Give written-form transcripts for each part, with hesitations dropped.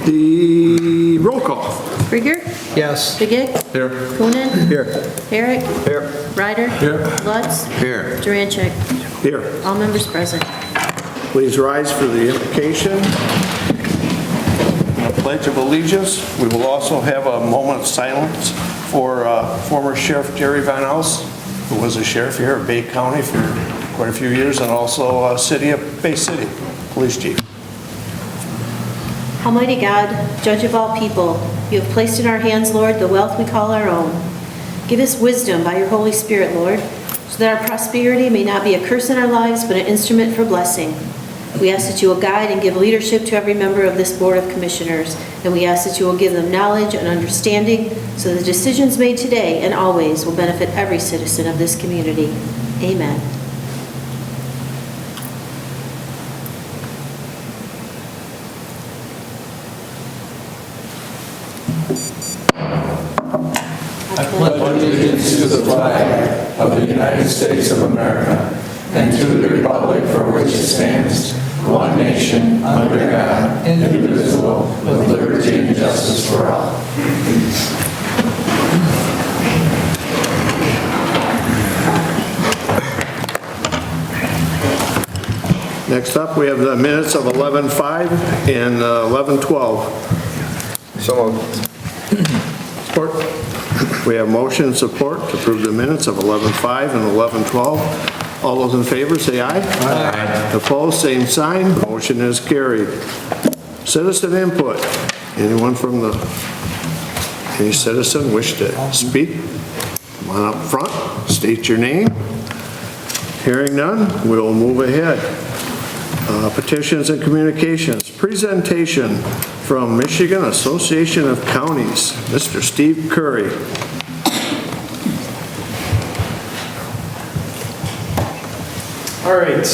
The roll call. Krieger? Yes. Begich? Here. Coonan? Here. Herrick? Here. Ryder? Here. Lutz? Here. Durancheck? Here. All members present. Please rise for the invocation. A pledge of allegiance. We will also have a moment of silence for former Sheriff Jerry Van House, who was a sheriff here at Bay County for quite a few years, and also City of Bay City Police Chief. Almighty God, Judge of all people, you have placed in our hands, Lord, the wealth we call our own. Give us wisdom by your Holy Spirit, Lord, so that our prosperity may not be a curse in our lives, but an instrument for blessing. We ask that you will guide and give leadership to every member of this Board of Commissioners, and we ask that you will give them knowledge and understanding so the decisions made today and always will benefit every citizen of this community. Amen. I pledge allegiance to the flag of the United States of America and to the republic for which it stands, one nation, under God, indivisible, with liberty and justice for all. Next up, we have the minutes of 11:05 and 11:12. So moved. Support. We have motion and support to approve the minutes of 11:05 and 11:12. All those in favor say aye. Aye. Opposed, same sign. Motion is carried. Citizen input. Anyone from any citizen wish to speak? Come on up front, state your name. Hearing none, we'll move ahead. Petitions and Communications. Presentation from Michigan Association of Counties, Mr. Steve Curry. All right.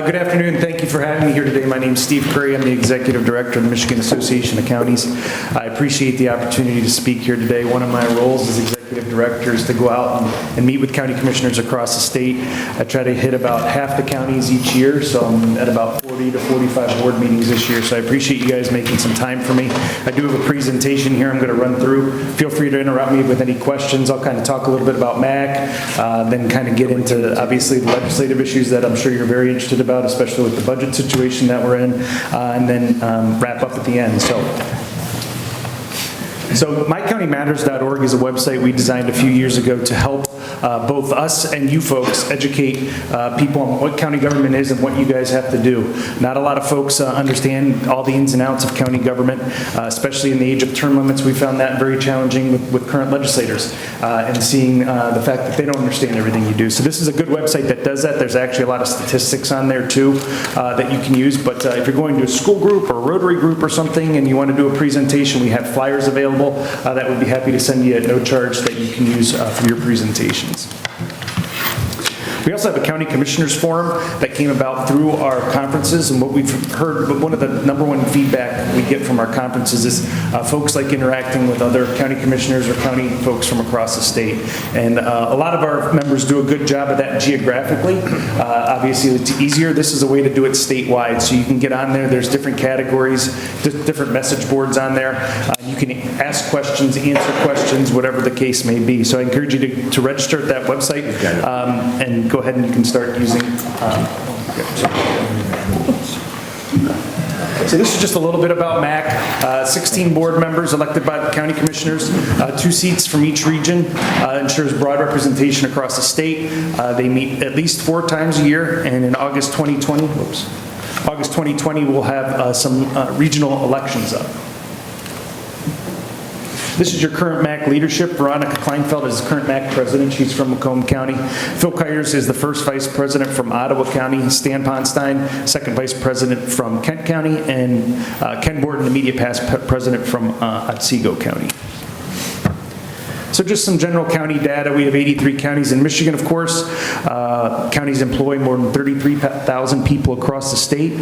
Good afternoon. Thank you for having me here today. My name is Steve Curry. I'm the Executive Director of the Michigan Association of Counties. I appreciate the opportunity to speak here today. One of my roles as Executive Director is to go out and meet with county commissioners across the state. I try to hit about half the counties each year, so I'm at about 40 to 45 board meetings this year, so I appreciate you guys making some time for me. I do have a presentation here I'm going to run through. Feel free to interrupt me with any questions. I'll kind of talk a little bit about MAC, then kind of get into, obviously, the legislative issues that I'm sure you're very interested about, especially with the budget situation that we're in, and then wrap up at the end. So mycountymatters.org is a website we designed a few years ago to help both us and you folks educate people on what county government is and what you guys have to do. Not a lot of folks understand all the ins and outs of county government, especially in the age of term limits. We found that very challenging with current legislators and seeing the fact that they don't understand everything you do. So this is a good website that does that. There's actually a lot of statistics on there too that you can use. But if you're going to a school group or a Rotary group or something and you want to do a presentation, we have flyers available that would be happy to send you at no charge that you can use for your presentations. We also have a county commissioners forum that came about through our conferences, and what we've heard, one of the number one feedback we get from our conferences is folks like interacting with other county commissioners or county folks from across the state. And a lot of our members do a good job of that geographically. Obviously, it's easier. This is a way to do it statewide, so you can get on there. There's different categories, different message boards on there. You can ask questions, answer questions, whatever the case may be. So I encourage you to register at that website and go ahead and you can start using. So this is just a little bit about MAC. 16 board members elected by the county commissioners, 2 seats from each region, ensures broad representation across the state. They meet at least 4 times a year, and in August 2020, we'll have some regional elections up. This is your current MAC leadership. Veronica Kleinfeld is the current MAC president. She's from Macomb County. Phil Kyers is the first vice president from Ottawa County. Stan Ponstein, second vice president from Kent County. And Ken Borden, the media past president from Otsego County. So just some general county data. We have 83 counties in Michigan, of course. Counties employ more than 33,000 people across the state.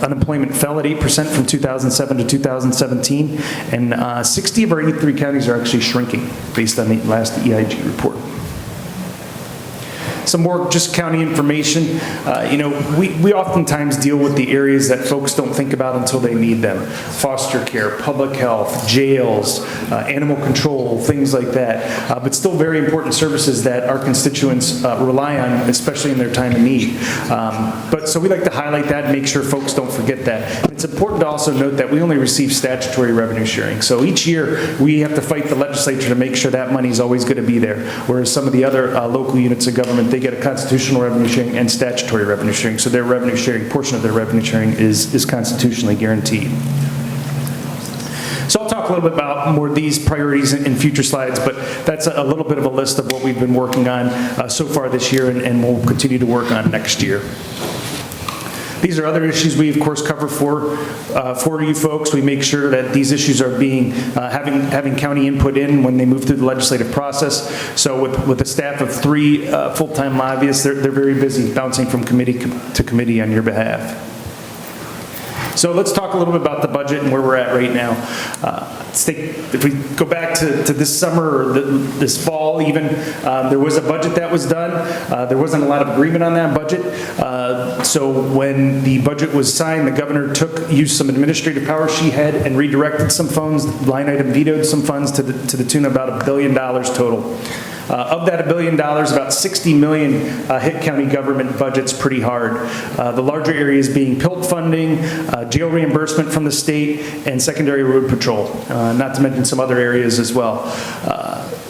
Unemployment fell at 8% from 2007 to 2017. And 60 of our 83 counties are actually shrinking based on the last EIG report. some more just county information. We oftentimes deal with the areas that folks don't think about until they need them. Foster care, public health, jails, animal control, things like that. But still very important services that our constituents rely on, especially in their time of need. So we like to highlight that and make sure folks don't forget that. It's important to also note that we only receive statutory revenue sharing. So each year we have to fight the legislature to make sure that money is always going to be there. Whereas some of the other local units of government, they get a constitutional revenue sharing and statutory revenue sharing. So their revenue sharing, portion of their revenue sharing is constitutionally guaranteed. So I'll talk a little bit about more of these priorities in future slides, but that's a little bit of a list of what we've been working on so far this year and we'll continue to work on next year. These are other issues we, of course, cover for you folks. We make sure that these issues are being, having county input in when they move through the legislative process. So with a staff of 3 full-time lobbyists, they're very busy bouncing from committee to committee on your behalf. So let's talk a little bit about the budget and where we're at right now. If we go back to this summer or this fall even, there was a budget that was done. There wasn't a lot of agreement on that budget. So when the budget was signed, the governor used some administrative power she had and redirected some funds, line item vetoed some funds to the tune of about $1 billion total. Of that $1 billion, about $60 million hit county government budgets pretty hard. The larger areas being PILT funding, jail reimbursement from the state, and secondary road patrol, not to mention some other areas as well.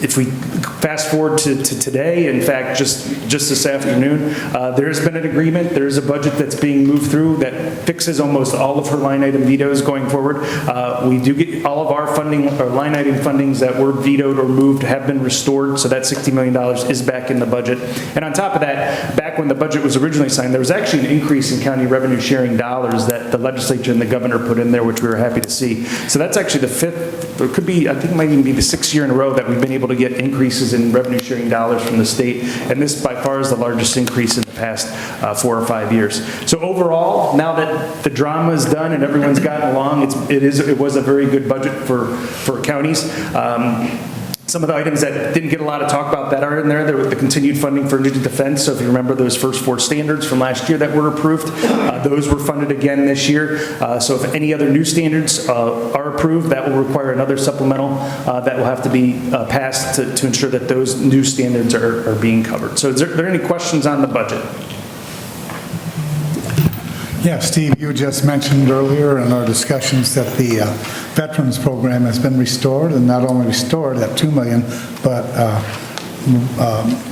If we fast forward to today, in fact, just this afternoon, there's been an agreement. There's a budget that's being moved through that fixes almost all of her line item vetoes going forward. We do get all of our funding, or line item fundings that were vetoed or moved have been restored, so that $60 million is back in the budget. And on top of that, back when the budget was originally signed, there was actually an increase in county revenue sharing dollars that the legislature and the governor put in there, which we were happy to see. So that's actually the 5th, or it could be, I think it might even be the 6th year in a row that we've been able to get increases in revenue sharing dollars from the state. And this by far is the largest increase in the past 4 or 5 years. So overall, now that the drama is done and everyone's gotten along, it was a very good budget for counties. Some of the items that didn't get a lot of talk about that are in there. There was the continued funding for new defense. So if you remember those first 4 standards from last year that were approved, those were funded again this year. So if any other new standards are approved, that will require another supplemental that will have to be passed to ensure that those new standards are being covered. So are there any questions on the budget? Yeah, Steve, you just mentioned earlier in our discussions that the Veterans Program has been restored, and not only restored at $2 million, but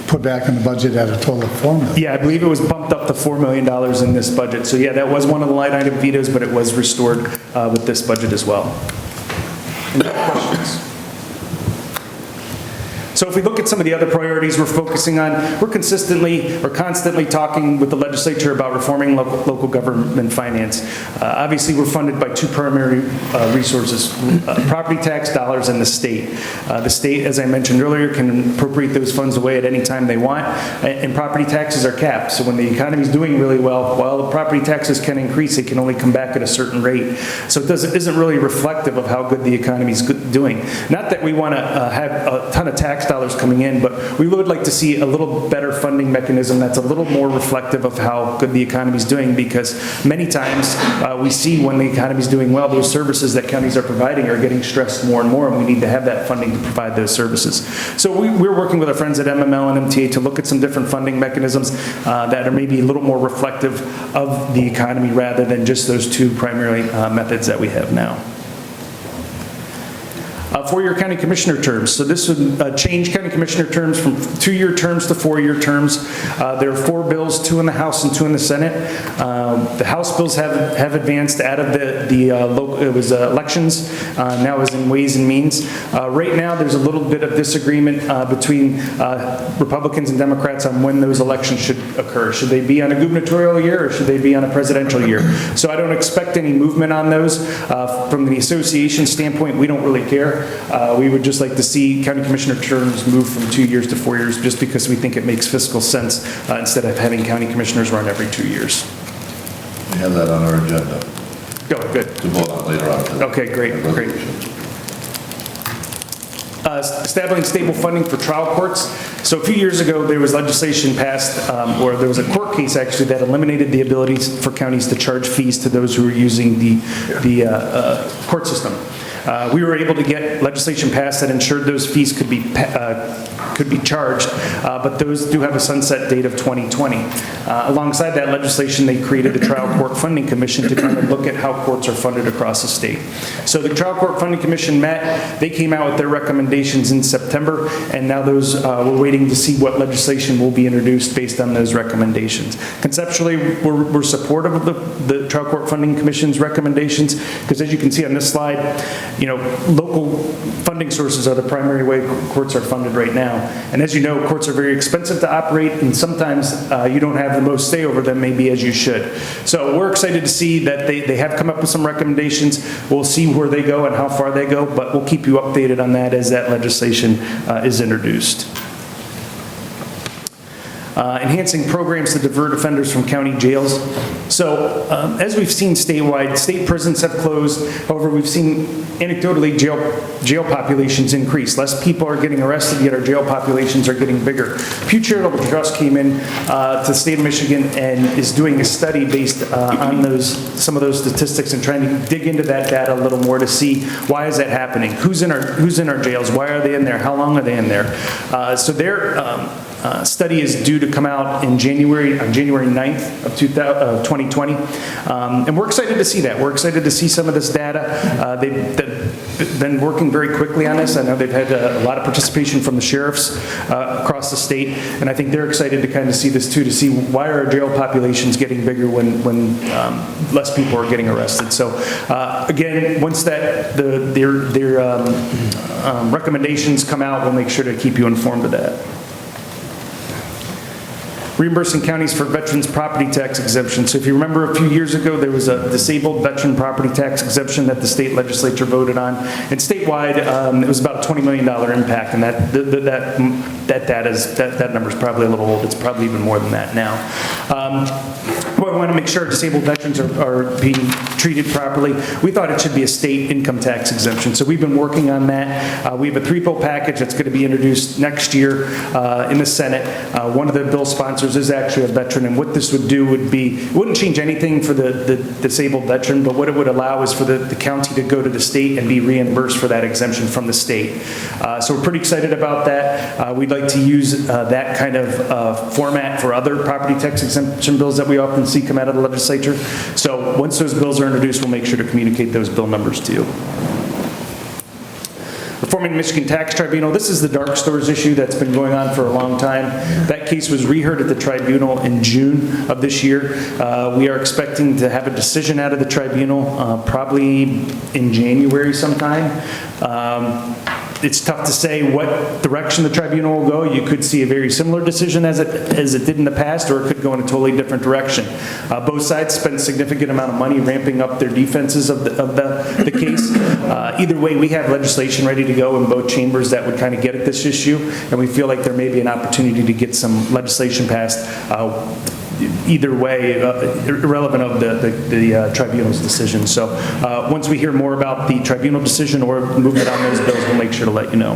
put back in the budget at a total of $4 million. Yeah, I believe it was bumped up to $4 million in this budget. So yeah, that was one of the line item vetoes, but it was restored with this budget as well. Any questions? So if we look at some of the other priorities we're focusing on, we're constantly talking with the legislature about reforming local government finance. Obviously, we're funded by 2 primary resources, property tax dollars and the state. The state, as I mentioned earlier, can appropriate those funds away at any time they want, and property taxes are capped. So when the economy is doing really well, while the property taxes can increase, it can only come back at a certain rate. So it isn't really reflective of how good the economy is doing. Not that we want to have a ton of tax dollars coming in, but we would like to see a little better funding mechanism that's a little more reflective of how good the economy is doing, because many times we see when the economy is doing well, those services that counties are providing are getting stressed more and more, and we need to have that funding to provide those services. So we're working with our friends at MML and MTA to look at some different funding mechanisms that are maybe a little more reflective of the economy rather than just those 2 primary methods that we have now. 4-year county commissioner terms. So this would change county commissioner terms from 2-year terms to 4-year terms. There are 4 bills, 2 in the House and 2 in the Senate. The House bills have advanced out of the local, it was elections, now is in Ways and Means. Right now there's a little bit of disagreement between Republicans and Democrats on when those elections should occur. Should they be on a gubernatorial year or should they be on a presidential year? So I don't expect any movement on those. From the association standpoint, we don't really care. We would just like to see county commissioner terms move from 2 years to 4 years, just because we think it makes fiscal sense instead of having county commissioners run every 2 years. We have that on our agenda Good. to vote on later on today. Okay, great. establishing stable funding for trial courts. So a few years ago, there was legislation passed, or there was a court case actually that eliminated the ability for counties to charge fees to those who were using the court system. We were able to get legislation passed that ensured those fees could be charged, but those do have a sunset date of 2020. Alongside that legislation, they created the Trial Court Funding Commission to kind of look at how courts are funded across the state. So the Trial Court Funding Commission met, they came out with their recommendations in September, and now those, we're waiting to see what legislation will be introduced based on those recommendations. Conceptually, we're supportive of the Trial Court Funding Commission's recommendations, because as you can see on this slide, local funding sources are the primary way courts are funded right now. And as you know, courts are very expensive to operate, and sometimes you don't have the most say over them maybe as you should. So we're excited to see that they have come up with some recommendations. We'll see where they go and how far they go, but we'll keep you updated on that as that legislation is introduced. Enhancing programs to divert offenders from county jails. So as we've seen statewide, state prisons have closed. However, we've seen anecdotally jail populations increase. Less people are getting arrested, yet our jail populations are getting bigger. Pew Charitable Trust came in to the state of Michigan and is doing a study based on some of those statistics and trying to dig into that data a little more to see why is that happening? Who's in our jails? Why are they in there? How long are they in there? So their study is due to come out on January 9th of 2020. And we're excited to see that. We're excited to see some of this data. They've been working very quickly on this. I know they've had a lot of participation from the sheriffs across the state, and I think they're excited to kind of see this too, to see why are our jail populations getting bigger when less people are getting arrested. So again, once their recommendations come out, we'll make sure to keep you informed of that. Reimbursing counties for veterans property tax exemption. So if you remember a few years ago, there was a disabled veteran property tax exemption that the state legislature voted on. And statewide, it was about a $20 million impact, and that number is probably a little old. It's probably even more than that now. We want to make sure disabled veterans are being treated properly. We thought it should be a state income tax exemption, so we've been working on that. We have a 3-bill package that's going to be introduced next year in the Senate. One of the bill sponsors is actually a veteran, and what this would do would be, it wouldn't change anything for the disabled veteran, but what it would allow is for the county to go to the state and be reimbursed for that exemption from the state. So we're pretty excited about that. We'd like to use that kind of format for other property tax exemption bills that we often see come out of the legislature. So once those bills are introduced, we'll make sure to communicate those bill numbers to you. Reforming the Michigan Tax Tribunal. This is the dark stores issue that's been going on for a long time. That case was reheard at the tribunal in June of this year. We are expecting to have a decision out of the tribunal probably in January sometime. It's tough to say what direction the tribunal will go. You could see a very similar decision as it did in the past, or it could go in a totally different direction. Both sides spent a significant amount of money ramping up their defenses of the case. Either way, we have legislation ready to go in both chambers that would kind of get at this issue, and we feel like there may be an opportunity to get some legislation passed either way, irrelevant of the tribunal's decision. So once we hear more about the tribunal decision or movement on those bills, we'll make sure to let you know.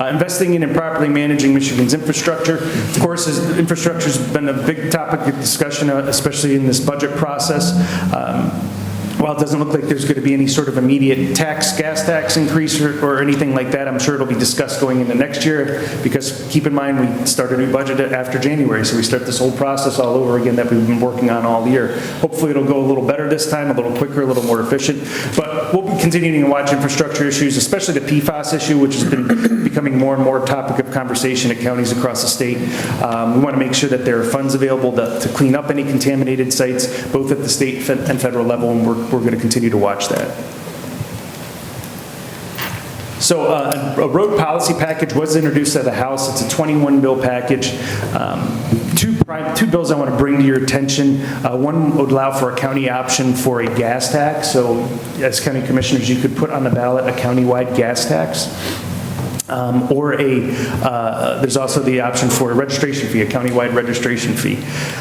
Investing in and properly managing Michigan's infrastructure. Of course, infrastructure has been a big topic of discussion, especially in this budget process. While it doesn't look like there's going to be any sort of immediate gas tax increase or anything like that, I'm sure it'll be discussed going into next year, because keep in mind, we start a new budget after January, so we start this whole process all over again that we've been working on all year. Hopefully it'll go a little better this time, a little quicker, a little more efficient, but we'll be continuing to watch infrastructure issues, especially the PFAS issue, which has been becoming more and more a topic of conversation at counties across the state. We want to make sure that there are funds available to clean up any contaminated sites, both at the state and federal level, and we're going to continue to watch that. So a road policy package was introduced at the House. It's a 21-bill package. Two bills I want to bring to your attention. One would allow for a county option for a gas tax. So as county commissioners, you could put on the ballot a countywide gas tax. there's also the option for a registration fee, a countywide registration fee.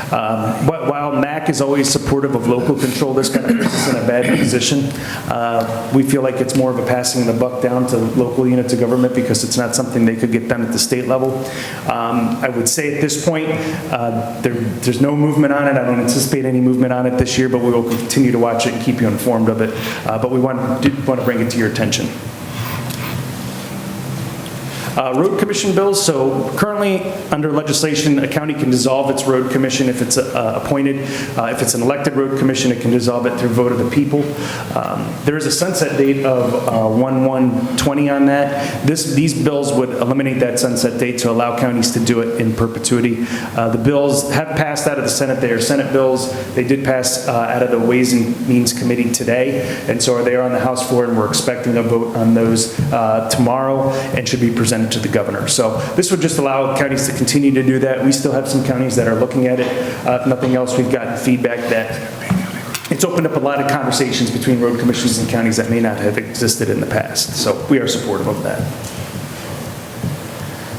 While MAC is always supportive of local control, this kind of puts us in a bad position. We feel like it's more of a passing the buck down to local units of government because it's not something they could get done at the state level. I would say at this point, there's no movement on it. I don't anticipate any movement on it this year, but we will continue to watch it and keep you informed of it. But we want to bring it to your attention. Road commission bills. So currently, under legislation, a county can dissolve its road commission if it's appointed. If it's an elected road commission, it can dissolve it through vote of the people. There is a sunset date of 1/1/20 on that. These bills would eliminate that sunset date to allow counties to do it in perpetuity. The bills have passed out of the Senate. They are Senate bills. They did pass out of the Ways and Means Committee today, and so they are on the House floor, and we're expecting a vote on those tomorrow and should be presented to the governor. So this would just allow counties to continue to do that. We still have some counties that are looking at it. If nothing else, we've gotten feedback that it's opened up a lot of conversations between road commissions and counties that may not have existed in the past. So we are supportive of that.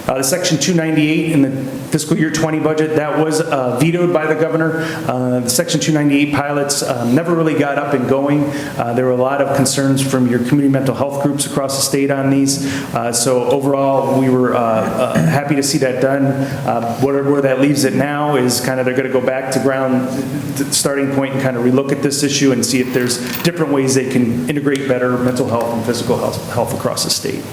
The Section 298 in the fiscal year 20 budget, that was vetoed by the governor. The Section 298 pilots never really got up and going. There were a lot of concerns from your community mental health groups across the state on these. So overall, we were happy to see that done. Where that leaves it now is kind of they're going to go back to starting point and kind of relook at this issue and see if there's different ways they can integrate better mental health and physical health across the state.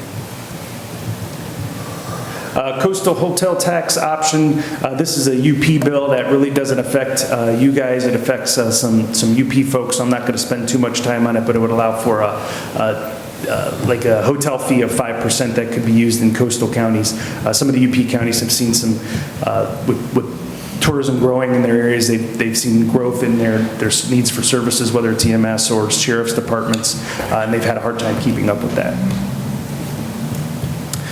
Coastal hotel tax option. This is a UP bill that really doesn't affect you guys. It affects some UP folks, so I'm not going to spend too much time on it, but it would allow for like a hotel fee of 5% that could be used in coastal counties. Some of the UP counties have seen some, with tourism growing in their areas, they've seen growth in their needs for services, whether it's EMS or sheriff's departments, and they've had a hard time keeping up with that.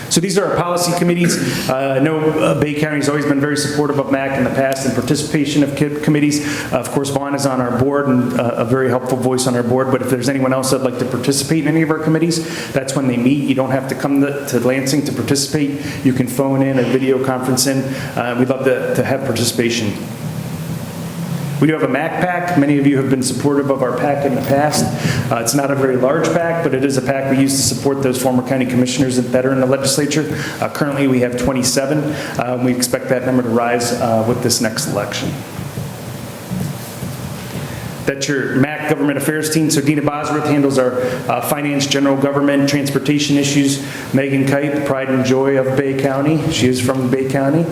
So these are our policy committees. I know Bay County has always been very supportive of MAC in the past and participation of committees. Of course, Vaughn is on our board and a very helpful voice on our board, but if there's anyone else that'd like to participate in any of our committees, that's when they meet. You don't have to come to Lansing to participate. You can phone in or video conference in. We'd love to have participation. We do have a MAC PAC. Many of you have been supportive of our PAC in the past. It's not a very large PAC, but it is a PAC we use to support those former county commissioners that are in the legislature. Currently, we have 27. We expect that number to rise with this next election. That's your MAC government affairs team. So Dina Bosworth handles our finance, general government, transportation issues. Megan Kite, the pride and joy of Bay County. She is from Bay County.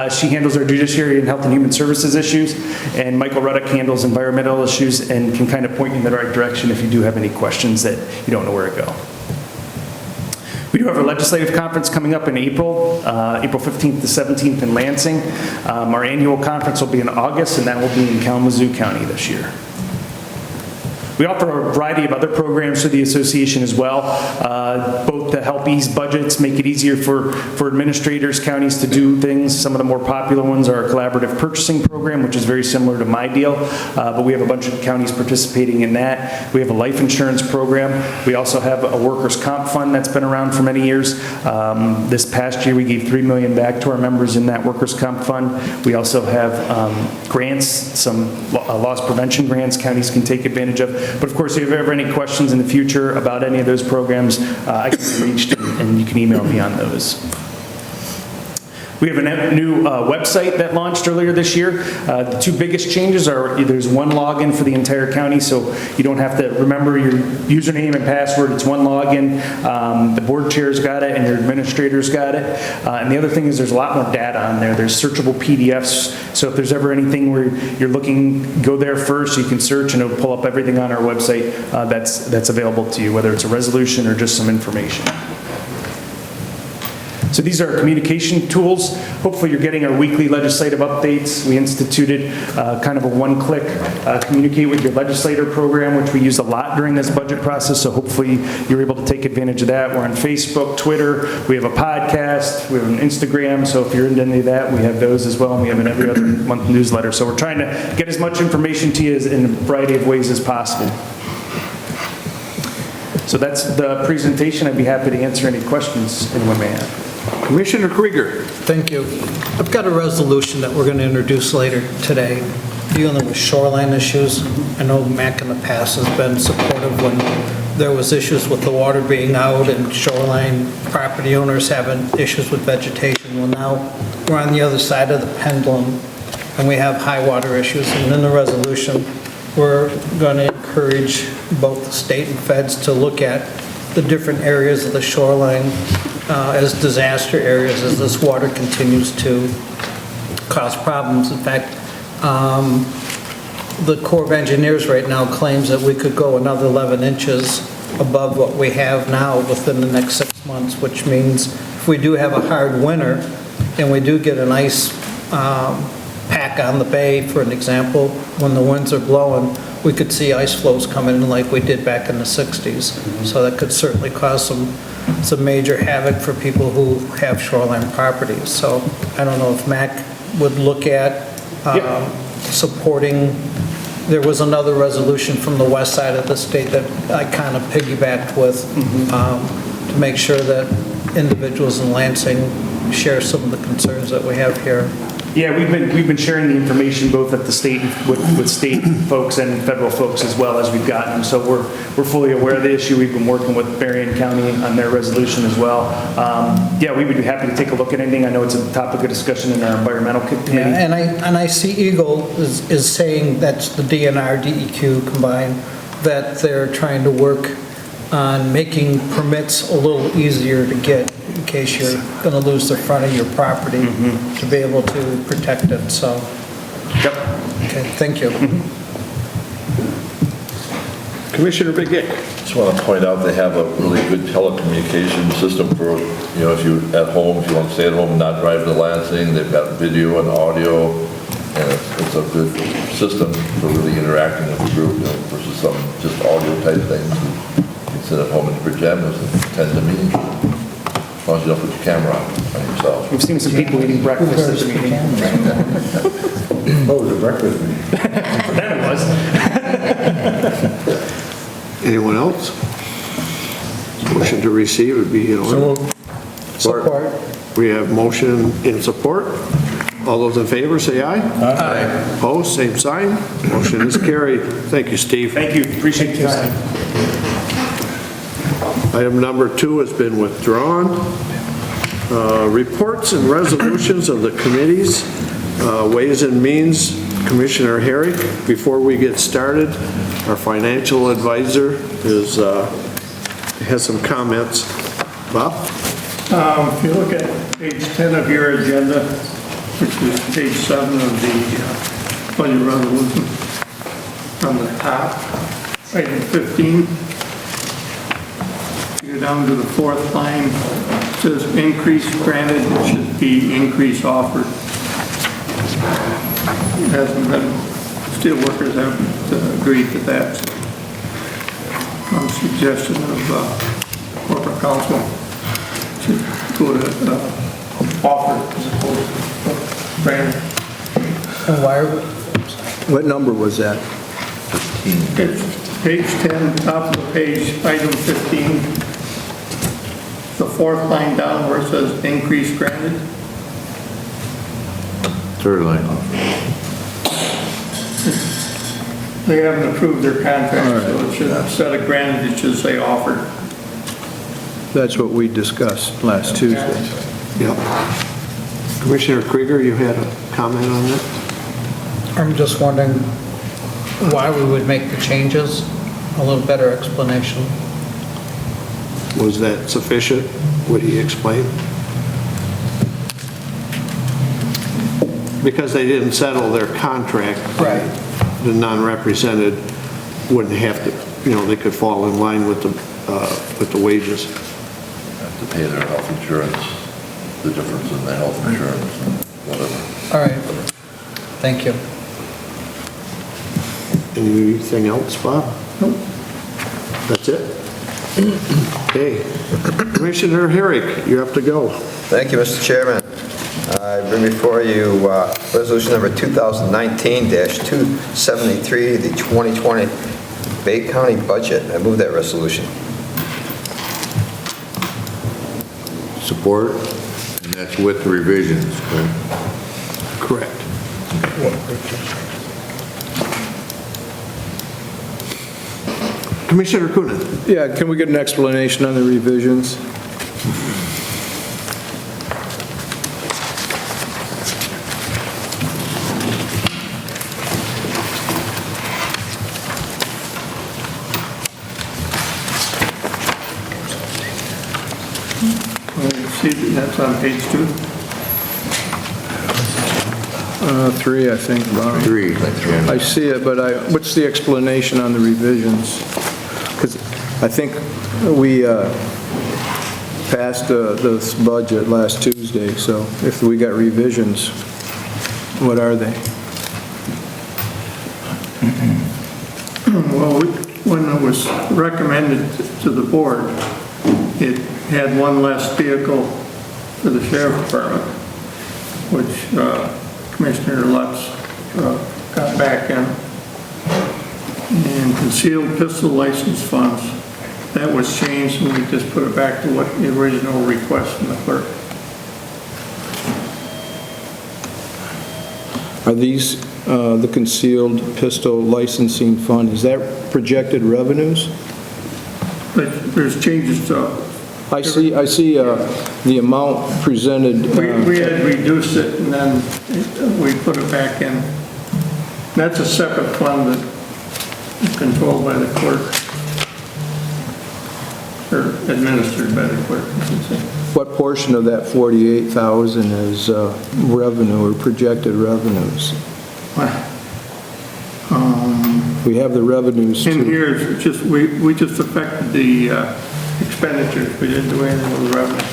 She handles our judiciary and health and human services issues. And Michael Ruddock handles environmental issues and can kind of point you in the right direction if you do have any questions that you don't know where to go. We do have our legislative conference coming up in April, April 15th to 17th in Lansing. Our annual conference will be in August, and that will be in Kalamazoo County this year. We offer a variety of other programs through the association as well, both to help ease budgets, make it easier for administrators, counties to do things. Some of the more popular ones are our collaborative purchasing program, which is very similar to my deal, but we have a bunch of counties participating in that. We have a life insurance program. We also have a workers' comp fund that's been around for many years. This past year, we gave $3 million back to our members in that workers' comp fund. We also have grants, some loss prevention grants counties can take advantage of. But of course, if you have ever any questions in the future about any of those programs, I can be reached and you can email me on those. We have a new website that launched earlier this year. The two biggest changes are there's one login for the entire county, so you don't have to remember your username and password. It's one login. The board chair's got it and your administrator's got it. And the other thing is there's a lot more data on there. There's searchable PDFs, so if there's ever anything where you're looking, go there first. You can search and it'll pull up everything on our website that's available to you, whether it's a resolution or just some information. So these are our communication tools. Hopefully you're getting our weekly legislative updates. We instituted kind of a one-click communicate with your legislator program, which we use a lot during this budget process, so hopefully you're able to take advantage of that. We're on Facebook, Twitter, we have a podcast, we have an Instagram, so if you're into any of that, we have those as well, and we have an every other month newsletter. So we're trying to get as much information to you in a variety of ways as possible. So that's the presentation. I'd be happy to answer any questions anyone may have. Commissioner Krieger. Thank you. I've got a resolution that we're going to introduce later today dealing with shoreline issues. I know Mac in the past has been supportive when there was issues with the water being out and shoreline property owners having issues with vegetation. Well, now we're on the other side of the pendulum and we have high water issues. And in the resolution, we're going to encourage both the state and feds to look at the different areas of the shoreline as disaster areas as this water continues to cause problems. In fact, the Corps of Engineers right now claims that we could go another 11 inches above what we have now within the next 6 months, which means if we do have a hard winter and we do get an ice pack on the bay, for an example, when the winds are blowing, we could see ice flows coming in like we did back in the 60s. So that could certainly cause some major havoc for people who have shoreline properties. So I don't know if Mac would look at supporting. There was another resolution from the west side of the state that I kind of piggybacked with to make sure that individuals in Lansing share some of the concerns that we have here. Yeah, we've been sharing the information both at the state, with state folks and federal folks as well as we've gotten them. So we're fully aware of the issue. We've been working with Berrien County on their resolution as well. Yeah, we would be happy to take a look at anything. I know it's a topic of discussion in our environmental committee. Yeah, and I see Eagle is saying, that's the DNR, DEQ combined, that they're trying to work on making permits a little easier to get in case you're going to lose the front of your property to be able to protect it, so. Yep. Okay, thank you. Commissioner Begic. Just want to point out they have a really good telecommunication system for, if you at home, if you want to stay at home and not drive to Lansing, they've got video and audio, and it's a good system for really interacting with the group, versus some just audio type things. You can sit at home in your pajamas and attend the meeting. As long as you don't put your camera on yourself. We've seen some people eating breakfast at the meeting. Oh, the breakfast meeting. Then it was. Anyone else? Motion to receive would be in order. Support. We have motion in support. All those in favor, say aye. Aye. Opposed, same sign. Motion is carried. Thank you, Steve. Thank you, appreciate your time. Item number 2 has been withdrawn. Reports and resolutions of the committees, Ways and Means, Commissioner Herrick. Before we get started, our financial advisor has some comments. Bob? If you look at page 10 of your agenda, which is page 7 of the budget resolution, on the top, item 15, you go down to the 4th line, it says increase granted, it should be increase offered. It hasn't been, steelworkers haven't agreed to that. On suggestion of corporate counsel, should go to offer as opposed to granted. And why, What number was that? It's page 10, top of the page, item 15. The 4th line down where it says increase granted. Third line. They haven't approved their contract, so it should, instead of granted, it should say offered. That's what we discussed last Tuesday. Yep. Commissioner Krieger, you had a comment on that? I'm just wondering why we would make the changes, a little better explanation. Was that sufficient? Would he explain? Because they didn't settle their contract. Right. The non-represented wouldn't have to, they could fall in line with the wages. Have to pay their health insurance, the difference in the health insurance and whatever. All right. Thank you. Anything else, Bob? Nope. That's it? Okay. Commissioner Herrick, you have to go. Thank you, Mr. Chairman. I bring before you resolution number 2019-273, the 2020 Bay County budget. I move that resolution. support, and that's with the revisions, correct? Correct. Commissioner Coonan. Yeah, can we get an explanation on the revisions? See, that's on page 2. 3, I think, Bob. 3. I see it, but what's the explanation on the revisions? Because I think we passed this budget last Tuesday, so if we got revisions, what are they? Well, when it was recommended to the board, it had one less vehicle for the sheriff's department, which Commissioner Lutz got back in. And concealed pistol license funds, that was changed, and we just put it back to what the original request from the clerk. Are these the concealed pistol licensing fund? Is that projected revenues? But there's changes to. I see the amount presented. We had reduced it, and then we put it back in. That's a separate fund that is controlled by the clerk, or administered by the clerk, I should say. What portion of that 48,000 is revenue or projected revenues? We have the revenues In too. here, it's just, we just affected the expenditures. We didn't do anything with the revenue.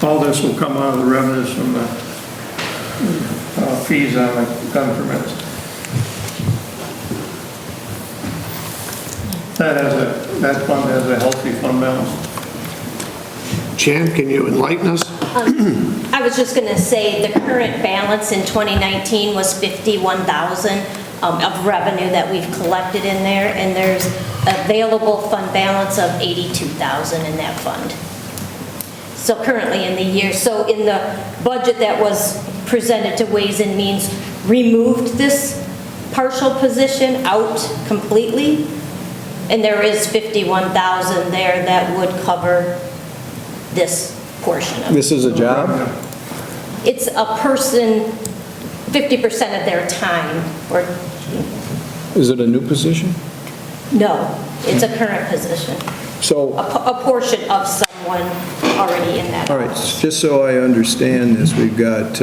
All this will come out of the revenues from the fees on the gun permits. That fund has a healthy fund balance. Jan, can you enlighten us? I was just going to say the current balance in 2019 was 51,000 of revenue that we've collected in there, and there's available fund balance of 82,000 in that fund. So currently in the year, so in the budget that was presented to Ways and Means, removed this partial position out completely, and there is 51,000 there that would cover this portion of it. This is a job? It's a person, 50% of their time, or, Is it a new position? no, it's a current position. So, A portion of someone already in that. all right, just so I understand this, we've got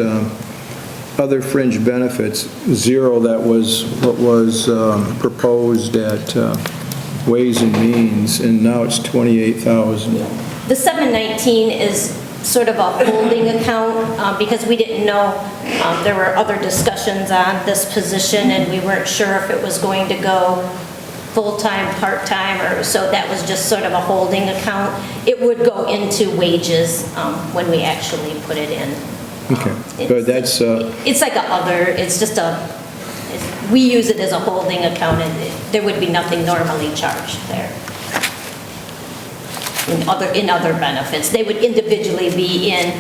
other fringe benefits, zero, that was what was proposed at Ways and Means, and now it's 28,000. The 719 is sort of a holding account because we didn't know, there were other discussions on this position and we weren't sure if it was going to go full-time, part-time, or so that was just sort of a holding account. It would go into wages when we actually put it in. Okay, but that's... It's like a other, it's just we use it as a holding account and there would be nothing normally charged there. In other benefits. They would individually be in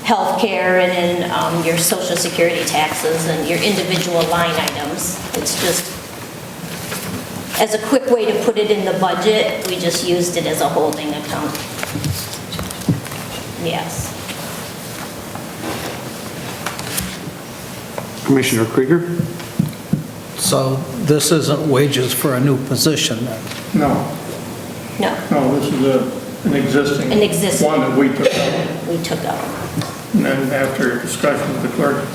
healthcare and in your social security taxes and your individual line items. It's just, as a quick way to put it in the budget, we just used it as a holding account. Yes. Commissioner Krieger? So this isn't wages for a new position then? No, No, this is an existing one that we took out. we took out. And then after discussion with the clerk,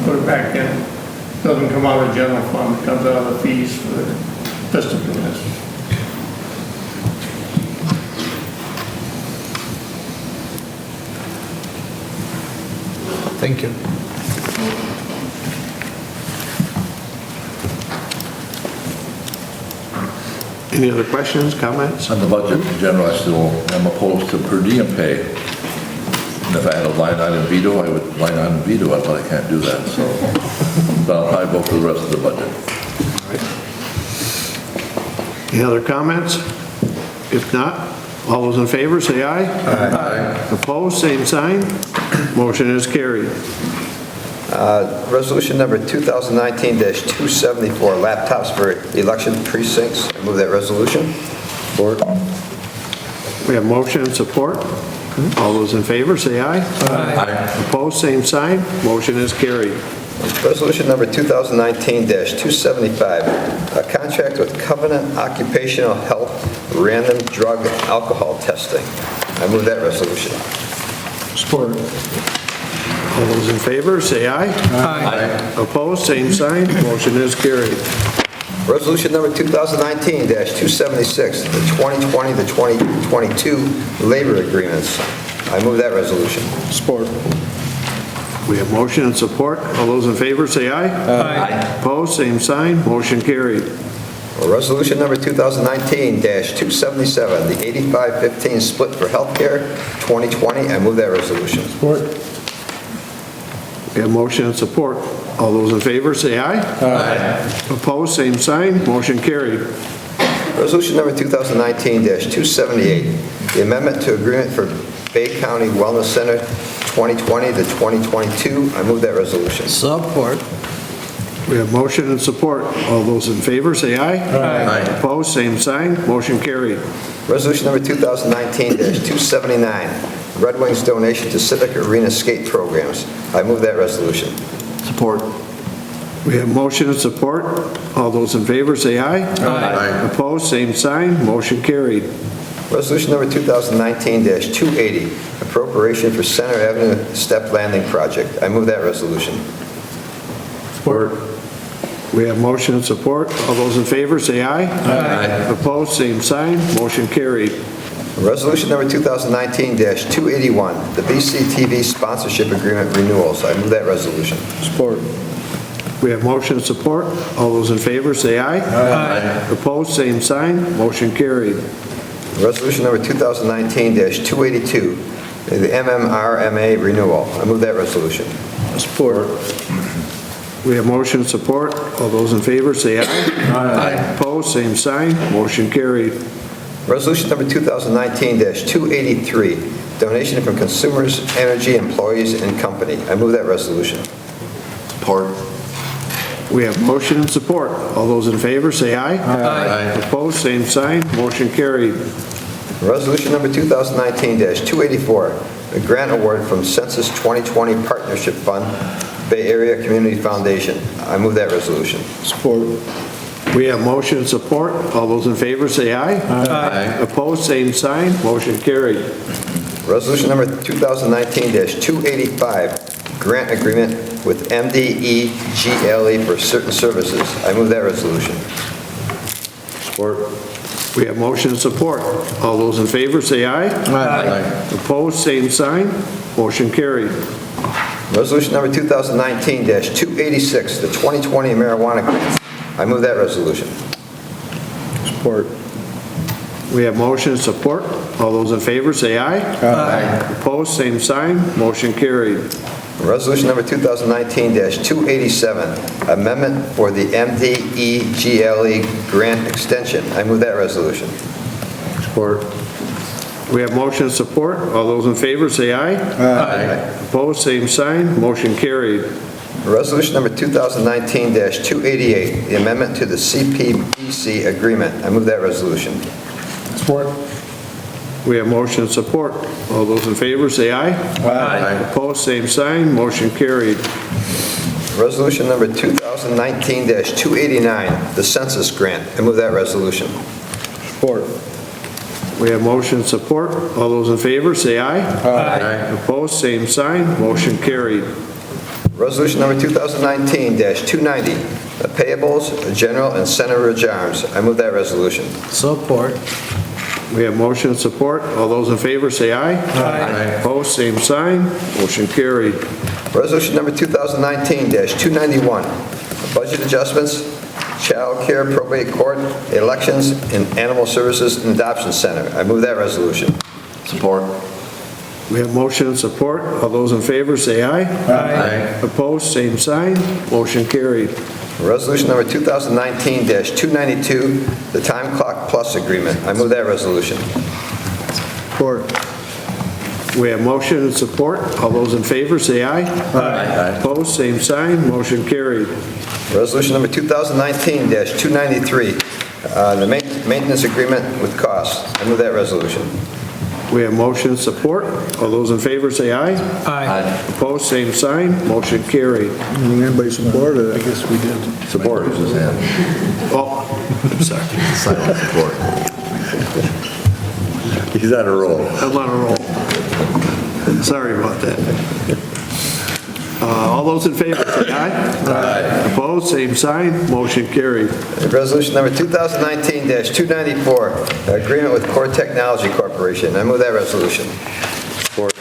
put it back in. Doesn't come out of the general fund, it comes out of the fees for the pistol permits. Thank you. Any other questions, comments? On the budget in general, I still am opposed to per diem pay. And if I had a line item veto, I would line item veto it, but I can't do that, so. But I'll probably vote for the rest of the budget. Any other comments? If not, All those in favor, say aye. Aye. Opposed, same sign. Motion is carried. Resolution number 2019-274, laptops for election precincts. I move that resolution. Support. We have motion and support. All those in favor, say aye. Aye. Opposed, same sign. Motion is carried. Resolution number 2019-275, a contract with Covenant Occupational Health Random Drug Alcohol Testing. I move that resolution. Support. All those in favor, say aye. Aye. Opposed, same sign. Motion is carried. Resolution number 2019-276, the 2020 to 2022 labor agreements. I move that resolution. Support. We have motion and support. All those in favor, say aye. Aye. Opposed, same sign. Motion carried. Resolution number 2019-277, the 85-15 split for healthcare 2020. I move that resolution. Support. We have motion and support. All those in favor, say aye. Aye. Opposed, same sign. Motion carried. Resolution number 2019-278, the amendment to agreement for Bay County Wellness Center 2020 to 2022. I move that resolution. Support. We have motion and support. All those in favor, say aye. Aye. Opposed, same sign. Motion carried. Resolution number 2019-279, Red Wings donation to Civic Arena skate programs. I move that resolution. Support. We have motion and support. All those in favor, say aye. Aye. Opposed, same sign. Motion carried. Resolution number 2019-280, appropriation for Center Avenue Step Landing Project. I move that resolution. Support. We have motion and support. All those in favor, say aye. Aye. Opposed, same sign. Motion carried. Resolution number 2019-281, the BCTV sponsorship agreement renewals. I move that resolution. Support. We have motion and support. All those in favor, say aye. Aye. Opposed, same sign. Motion carried. Resolution number 2019-282, the MMRMA renewal. I move that resolution. Support. We have motion and support. All those in favor, say aye. Aye. Opposed, same sign. Motion carried. Resolution number 2019-283, donation from consumers, energy, employees, and company. I move that resolution. Support. We have motion and support. All those in favor, say aye. Aye. Opposed, same sign. Motion carried. Resolution number 2019-284, a grant award from Census 2020 Partnership Fund, Bay Area Community Foundation. I move that resolution. Support. We have motion and support. All those in favor, say aye. Aye. Opposed, same sign. Motion carried. Resolution number 2019-285, grant agreement with MDE-GLE for certain services. I move that resolution. Support. We have motion and support. All those in favor, say aye. Aye. Opposed, same sign. Motion carried. Resolution number 2019-286, the 2020 marijuana grants. I move that resolution. Support. We have motion and support. All those in favor, say aye. Aye. Opposed, same sign. Motion carried. Resolution number 2019-287, amendment for the MDE-GLE grant extension. I move that resolution. Support. We have motion and support. All those in favor, say aye. Aye. Opposed, same sign. Motion carried. Resolution number 2019-288, the amendment to the CPBC agreement. I move that resolution. Support. We have motion and support. All those in favor, say aye. Aye. Opposed, same sign. Motion carried. Resolution number 2019-289, the census grant. I move that resolution. Support. We have motion and support. All those in favor, say aye. Aye. Opposed, same sign. Motion carried. Resolution number 2019-290, the payables, general, and center ridge arms. I move that resolution. Support. We have motion and support. All those in favor, say aye. Aye. Opposed, same sign. Motion carried. Resolution number 2019-291, budget adjustments, child care, probate court, elections, and animal services and adoption center. I move that resolution. Support. We have motion and support. All those in favor, say aye. Aye. Opposed, same sign. Motion carried. Resolution number 2019-292, the time clock plus agreement. I move that resolution. Support. We have motion and support. All those in favor, say aye. Aye. Opposed, same sign. Motion carried. Resolution number 2019-293, the maintenance agreement with costs. I move that resolution. We have motion and support. All those in favor, say aye. Aye. Opposed, same sign. Motion carried. Anybody support it? I guess we did. Support. Oh, I'm sorry. Silent support. He's on a roll. I'm on a roll. Sorry about that. All those in favor, say aye. Aye. Opposed, same sign. Motion carried. Resolution number 2019-294, agreement with Core Technology Corporation. I move that resolution. Support.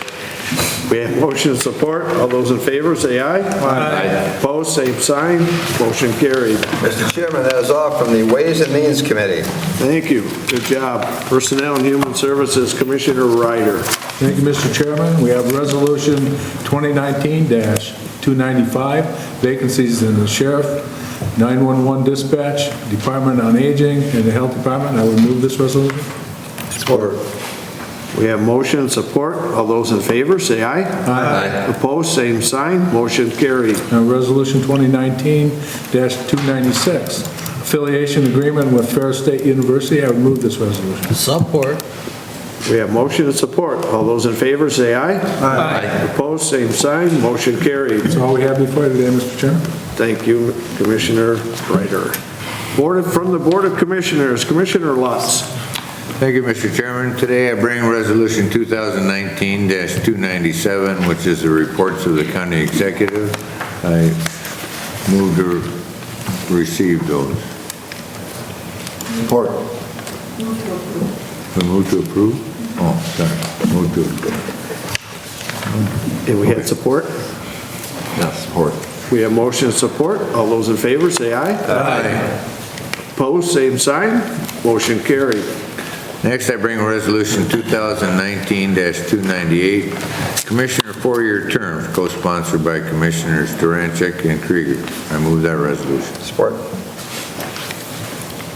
We have motion and support. All those in favor, say aye. Aye. Opposed, same sign. Motion carried. Mr. Chairman, that is all from the Ways and Means Committee. Thank you. Good job. Personnel and Human Services, Commissioner Ryder. Thank you, Mr. Chairman. We have Resolution 2019-295, vacancies in the Sheriff, 911 Dispatch, Department on Aging, and the Health Department. I would move this resolution. Support. We have motion and support. All those in favor, say aye. Aye. Opposed, same sign. Motion carried. Now, Resolution 2019-296, affiliation agreement with Ferris State University. I would move this resolution. Support. We have motion and support. All those in favor, say aye. Aye. Opposed, same sign. Motion carried. That's all we have before you today, Mr. Chairman. Thank you, Commissioner Ryder. From the Board of Commissioners, Commissioner Lutz. Thank you, Mr. Chairman. Today I bring Resolution 2019-297, which is the reports of the county executive. I move to receive those. Support. We move to approve? Oh, sorry. Move to approve. And we had support? Yes, support. We have motion and support. All those in favor, say aye. Aye. Opposed, same sign. Motion carried. Next, I bring Resolution 2019-298, Commissioner 4-year terms, co-sponsored by Commissioners Durancheck and Krieger. I move that resolution. Support.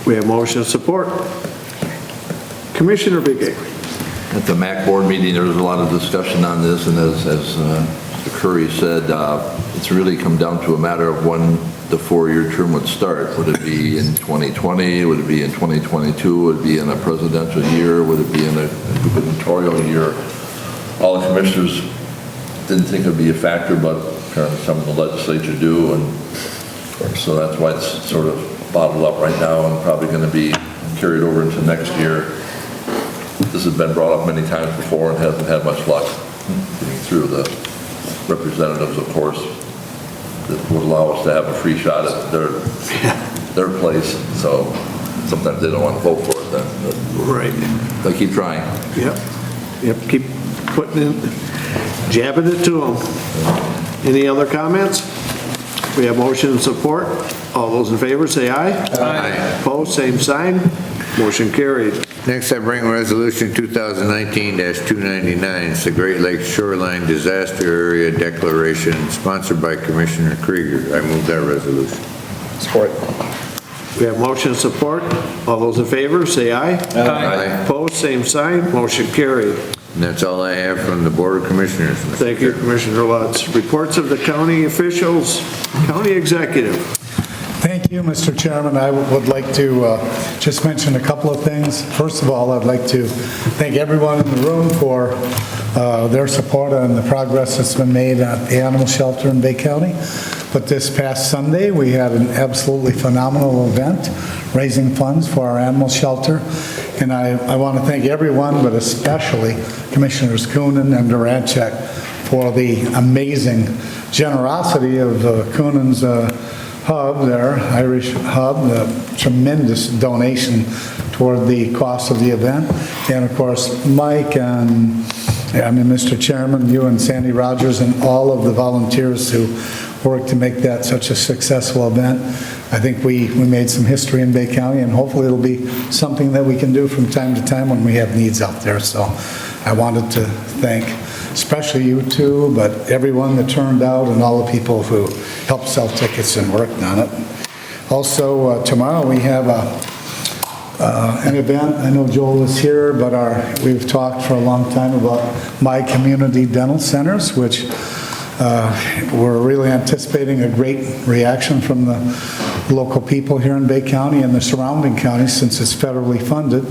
We have motion and support. Commissioner Bigay. At the MAC board meeting, there was a lot of discussion on this, and as Mr. Curry said, it's really come down to a matter of when the 4-year term would start. Would it be in 2020? Would it be in 2022? Would it be in a presidential year? Would it be in a gubernatorial year? All the commissioners didn't think it would be a factor, but apparently some of the legislature do, and so that's why it's sort of bottled up right now and probably going to be carried over into next year. This has been brought up many times before and hasn't had much luck getting through the representatives, of course, that would allow us to have a free shot at their place. So sometimes they don't want to vote for it then. But Right. they keep trying. Yep. Keep putting in, jabbing it to them. Any other comments? We have motion and support. All those in favor, say aye. Aye. Opposed, same sign. Motion carried. Next, I bring Resolution 2019-299. It's the Great Lakes Shoreline Disaster Area Declaration, sponsored by Commissioner Krieger. I move that resolution. Support. We have motion and support. All those in favor, say aye. Aye. Opposed, same sign. Motion carried. And that's all I have from the Board of Commissioners. Mr. Thank you, Commissioner Lutz. Reports of the county officials, county executive. Thank you, Mr. Chairman. I would like to just mention a couple of things. First of all, I'd like to thank everyone in the room for their support on the progress that's been made at the animal shelter in Bay County. But this past Sunday, we had an absolutely phenomenal event raising funds for our animal shelter. And I want to thank everyone, but especially Commissioners Coonan and Durancheck for the amazing generosity of Coonan's hub there, Irish hub, the tremendous donation toward the cost of the event. And of course, Mike and Mr. Chairman, you and Sandy Rogers and all of the volunteers who worked to make that such a successful event. I think we made some history in Bay County, and hopefully it'll be something that we can do from time to time when we have needs out there. So I wanted to thank especially you two, but everyone that turned out and all the people who helped sell tickets and worked on it. Also, tomorrow we have an event. I know Joel is here, but we've talked for a long time about My Community Dental Centers, which we're really anticipating a great reaction from the local people here in Bay County and the surrounding counties since it's federally funded.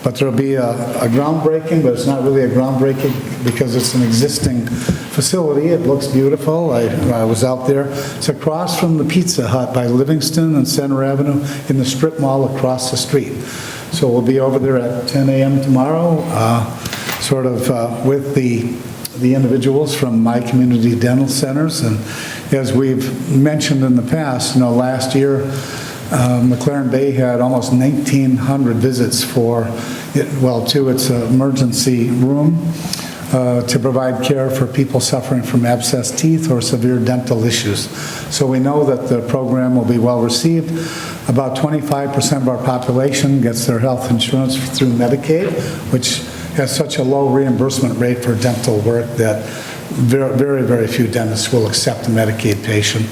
But there'll be a groundbreaking, but it's not really a groundbreaking because it's an existing facility. It looks beautiful. I was out there. It's across from the Pizza Hut by Livingston and Center Avenue in the strip mall across the street. So we'll be over there at 10 a.m. tomorrow, sort of with the individuals from My Community Dental Centers. And as we've mentioned in the past, last year, McLaren Bay had almost 1,900 visits to its emergency room to provide care for people suffering from abscessed teeth or severe dental issues. So we know that the program will be well received. About 25% of our population gets their health insurance through Medicaid, which has such a low reimbursement rate for dental work that very, very few dentists will accept a Medicaid patient.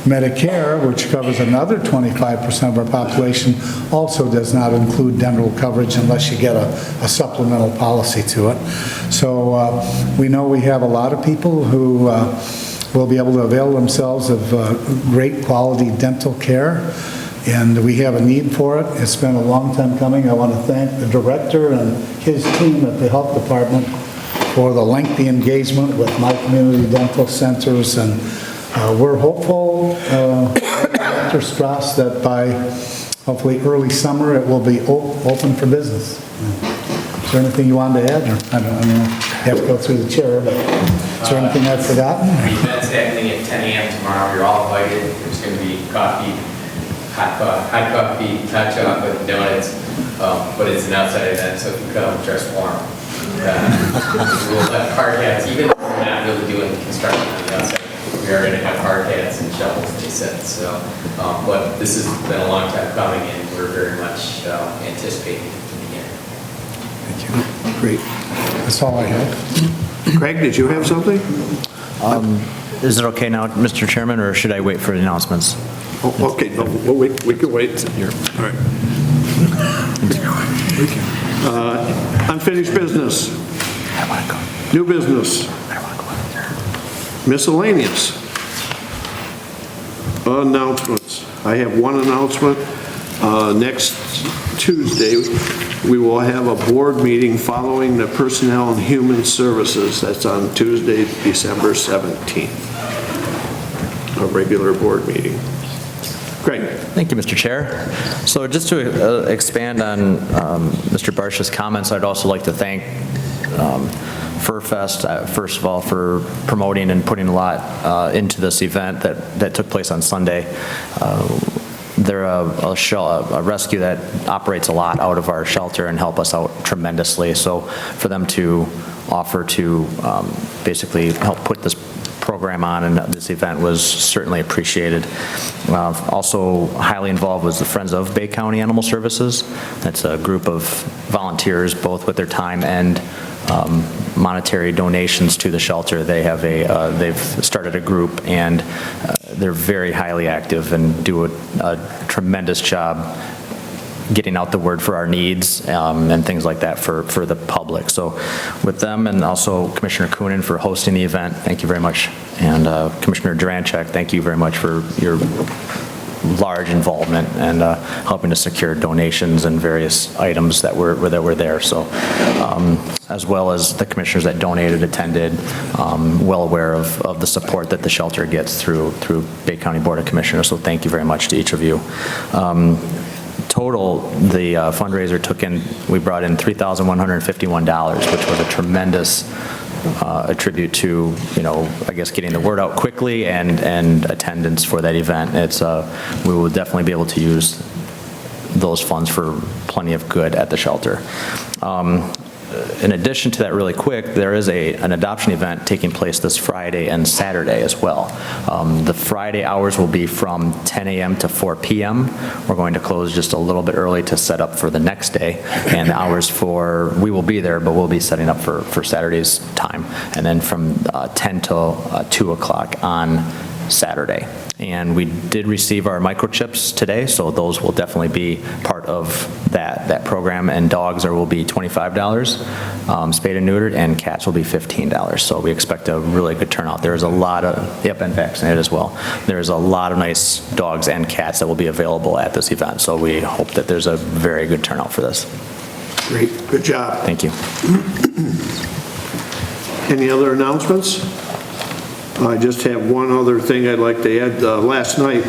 Medicare, which covers another 25% of our population, also does not include dental coverage unless you get a supplemental policy to it. So we know we have a lot of people who will be able to avail themselves of great quality dental care, and we have a need for it. It's been a long time coming. I want to thank the director and his team at the health department for the lengthy engagement with My Community Dental Centers, and we're hopeful, Dr. Strauss, that by hopefully early summer it will be open for business. Is there anything you wanted to add? Or, I mean, you have to go through the chair, but is there anything I've forgotten? The event's happening at 10 a.m. tomorrow. You're all invited. There's going to be coffee, hot coffee, hot chocolate, donuts, but it's an outside event, so if you come, dress warm. We'll have hard hats, even if we're not really doing construction on the outside. We are going to have hard hats and shovels, they said. So, but this has been a long time coming, and we're very much anticipating it to begin. Thank you. Great. That's all I have. Craig, did you have something? Is it okay now, Mr. Chairman, or should I wait for the announcements? Oh, okay, no, we can wait. Here. All right. Unfinished business. New business. Miscellaneous. Announcements. I have one announcement. Next Tuesday, we will have a board meeting following the Personnel and Human Services. That's on Tuesday, December 17th. A regular board meeting. Great. Thank you, Mr. Chair. So just to expand on Mr. Barsh's comments, I'd also like to thank FurFest, first of all, for promoting and putting a lot into this event that took place on Sunday. They're a rescue that operates a lot out of our shelter and help us out tremendously. So for them to offer to basically help put this program on and this event was certainly appreciated. Also highly involved was the Friends of Bay County Animal Services. That's a group of volunteers, both with their time and monetary donations to the shelter. They have they've started a group, and they're very highly active and do a tremendous job getting out the word for our needs and things like that for the public. So with them, and also Commissioner Coonan for hosting the event, thank you very much. And Commissioner Durancheck, thank you very much for your large involvement and helping to secure donations and various items that were there. So as well as the commissioners that donated, attended, well aware of the support that the shelter gets through Bay County Board of Commissioners. So thank you very much to each of you. Total, the fundraiser we brought in $3,151, which was a tremendous a tribute to, I guess, getting the word out quickly and attendance for that event. We will definitely be able to use those funds for plenty of good at the shelter. In addition to that, really quick, there is an adoption event taking place this Friday and Saturday as well. The Friday hours will be from 10 a.m. to 4 p.m. We're going to close just a little bit early to set up for the next day. And the hours we will be there, but we'll be setting up for Saturday's time. And then from 10 till 2 o'clock on Saturday. And we did receive our microchips today, so those will definitely be part of that program. And dogs will be $25, spayed and neutered, and cats will be $15. So we expect a really good turnout. There's a lot of, yep, and vaccinated as well. There's a lot of nice dogs and cats that will be available at this event. So we hope that there's a very good turnout for this. Great, good job. Thank you. Any other announcements? I just have one other thing I'd like to add. Last night,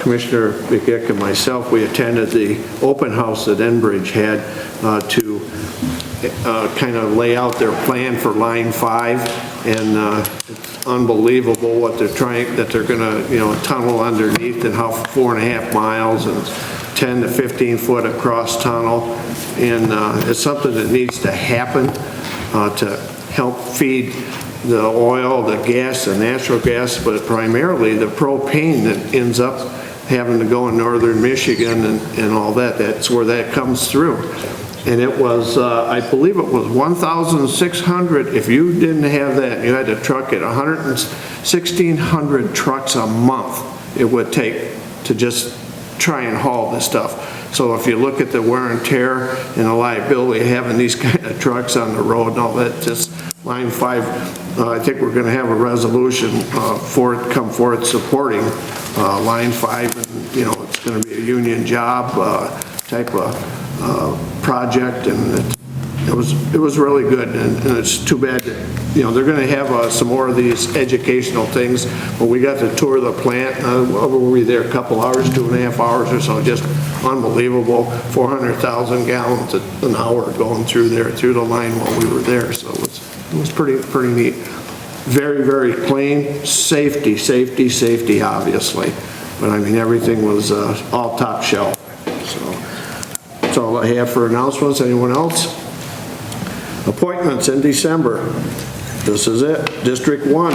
Commissioner McGick and myself, we attended the open house that Enbridge had to kind of lay out their plan for Line 5, and it's unbelievable what they're trying, that they're going to, tunnel underneath, and how 4.5 miles and 10 to 15 foot across tunnel, and it's something that needs to happen to help feed the oil, the gas, the natural gas, but primarily the propane that ends up having to go in northern Michigan and all that. That's where that comes through. And it was, I believe it was 1,600. If you didn't have that, you had to truck it 1,600 trucks a month it would take to just try and haul this stuff. So if you look at the wear and tear and the liability of having these kind of trucks on the road and all that, just Line 5, I think we're going to have a resolution come forth supporting Line 5, and it's going to be a union job type of project, and it was really good, and it's too bad that, they're going to have some more of these educational things. But we got to tour the plant. What were we there, a couple hours, 2.5 hours or so, just unbelievable. 400,000 gallons an hour going through there, through the line while we were there, so it was pretty neat. Very, very clean. Safety, obviously. But I mean, everything was all top shelf. So that's all I have for announcements. Anyone else? Appointments in December. This is it. District 1,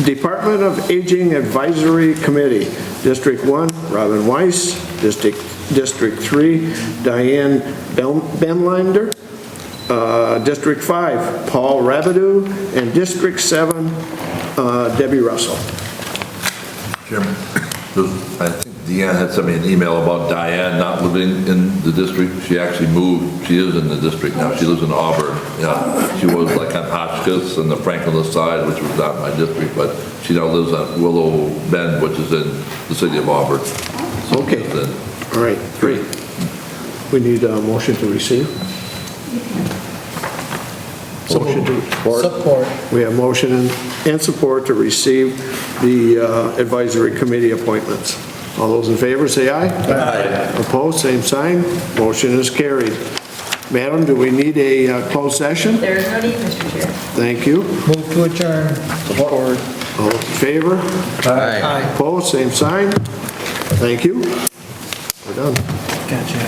Department of Aging Advisory Committee. District 1, Robin Weiss. District 3, Diane Benlander. District 5, Paul Rabideau, and District 7, Debbie Russell. Chairman, I think Deanne had sent me an email about Diane not living in the district. She actually moved. She is in the district now. She lives in Auburn. Yeah, she was like on Hotchkiss and the Franklin side, which was not my district, but she now lives on Willow Bend, which is in the city of Auburn. So okay. All right, great. We need a motion to receive. Motion to support. We have motion and support to receive the advisory committee appointments. All those in favor say aye. Aye. Opposed, same sign. Motion is carried. Madam, do we need a closed session? There is no need, Mr. Chair. Thank you. Move to adjourn. Support. All those in favor? Aye. Opposed, same sign. Thank you. We're done. Gotcha.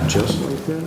Just like that.